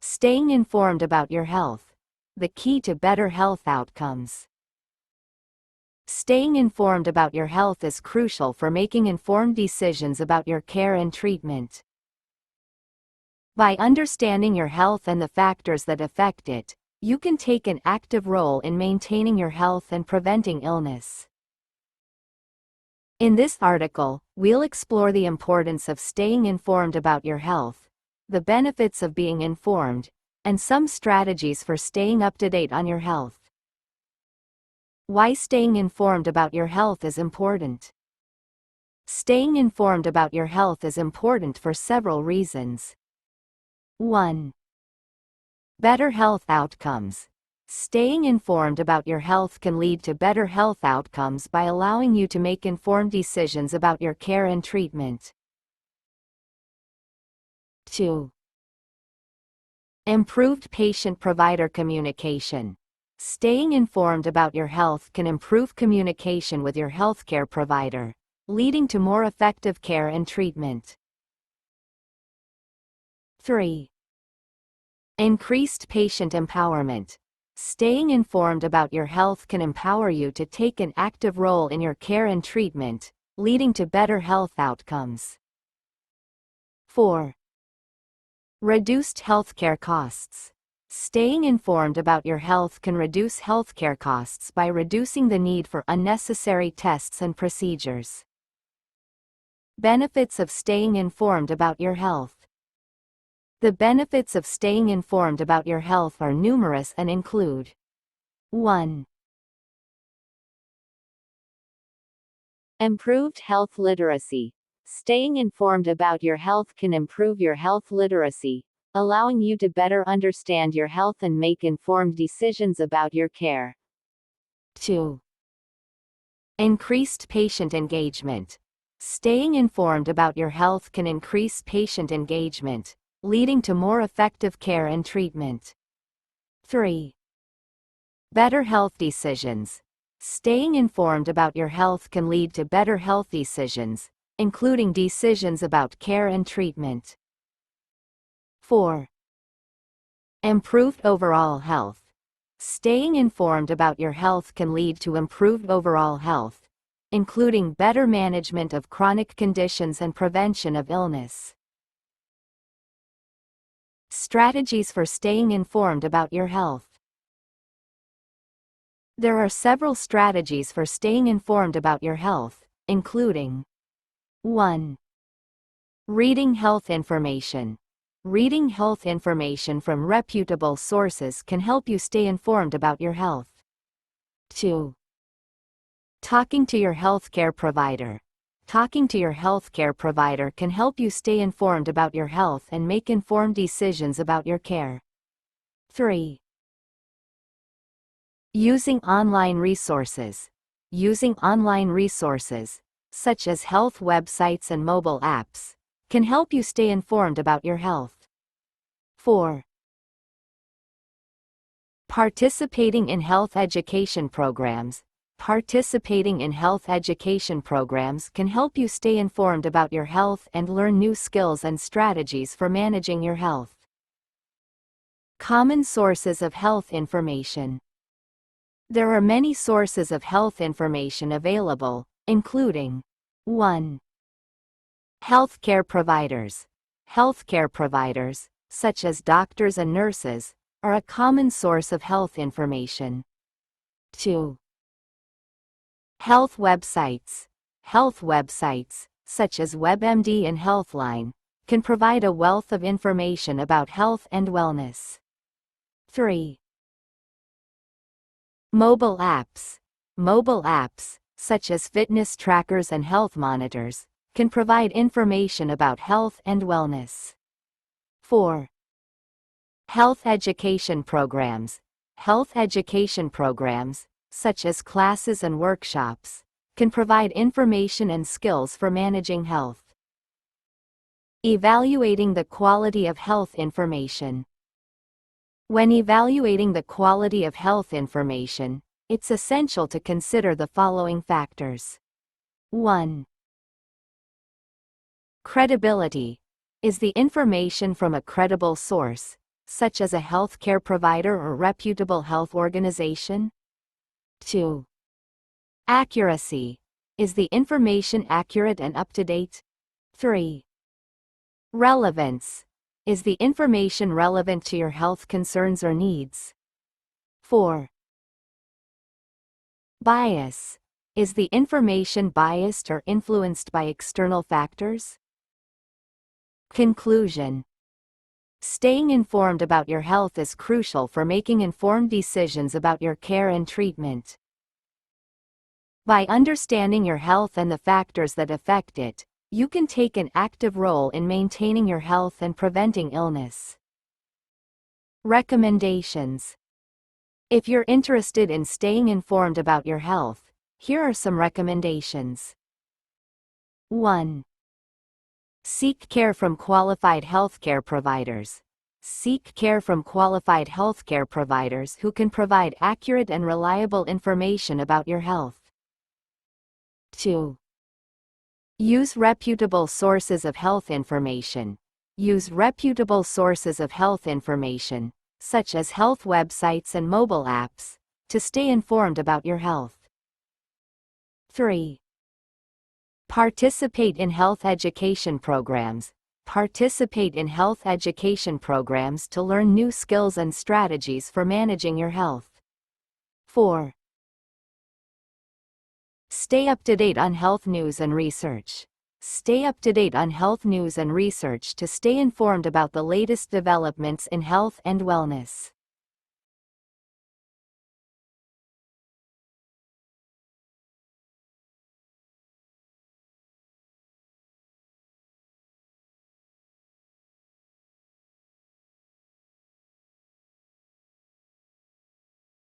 Staying informed about your health. The key to better health outcomes. Staying informed about your health is crucial for making informed decisions about your care and treatment. By understanding your health and the factors that affect it, you can take an active role in maintaining your health and preventing illness. In this article, we'll explore the importance of staying informed about your health, the benefits of being informed, and some strategies for staying up to date on your health. Why staying informed about your health is important. Staying informed about your health is important for several reasons. 1. Better health outcomes. Staying informed about your health can lead to better health outcomes by allowing you to make informed decisions about your care and treatment. 2. Improved patient-provider communication. Staying informed about your health can improve communication with your healthcare provider, leading to more effective care and treatment. 3. Increased patient empowerment. Staying informed about your health can empower you to take an active role in your care and treatment, leading to better health outcomes. 4. Reduced healthcare costs. Staying informed about your health can reduce healthcare costs by reducing the need for unnecessary tests and procedures. Benefits of staying informed about your health. The benefits of staying informed about your health are numerous and include: 1. Improved health literacy. Staying informed about your health can improve your health literacy, allowing you to better understand your health and make informed decisions about your care. 2. Increased patient engagement. Staying informed about your health can increase patient engagement, leading to more effective care and treatment. 3. Better health decisions. Staying informed about your health can lead to better health decisions, including decisions about care and treatment. 4. Improved overall health. Staying informed about your health can lead to improved overall health, including better management of chronic conditions and prevention of illness. Strategies for staying informed about your health. There are several strategies for staying informed about your health, including: 1. Reading health information. Reading health information from reputable sources can help you stay informed about your health. 2. Talking to your healthcare provider. Talking to your healthcare provider can help you stay informed about your health and make informed decisions about your care. 3. Using online resources. Using online resources, such as health websites and mobile apps, can help you stay informed about your health. 4. Participating in health education programs. Participating in health education programs can help you stay informed about your health and learn new skills and strategies for managing your health. Common sources of health information. There are many sources of health information available, including: 1. Healthcare providers. Healthcare providers, such as doctors and nurses, are a common source of health information. 2. Health websites. Health websites, such as WebMD and Healthline, can provide a wealth of information about health and wellness. 3. Mobile apps. Mobile apps, such as fitness trackers and health monitors, can provide information about health and wellness. 4. Health education programs. Health education programs, such as classes and workshops, can provide information and skills for managing health. Evaluating the quality of health information. When evaluating the quality of health information, it's essential to consider the following factors. 1. Credibility. Is the information from a credible source, such as a healthcare provider or reputable health organization? 2. Accuracy. Is the information accurate and up to date? 3. Relevance. Is the information relevant to your health concerns or needs? 4. Bias. Is the information biased or influenced by external factors? Conclusion. Staying informed about your health is crucial for making informed decisions about your care and treatment. By understanding your health and the factors that affect it, you can take an active role in maintaining your health and preventing illness. Recommendations. If you're interested in staying informed about your health, here are some recommendations. 1. Seek care from qualified healthcare providers. Seek care from qualified healthcare providers who can provide accurate and reliable information about your health. 2. Use reputable sources of health information. Use reputable sources of health information, such as health websites and mobile apps, to stay informed about your health. 3. Participate in health education programs. Participate in health education programs to learn new skills and strategies for managing your health. 4. Stay up to date on health news and research. Stay up to date on health news and research to stay informed about the latest developments in health and wellness.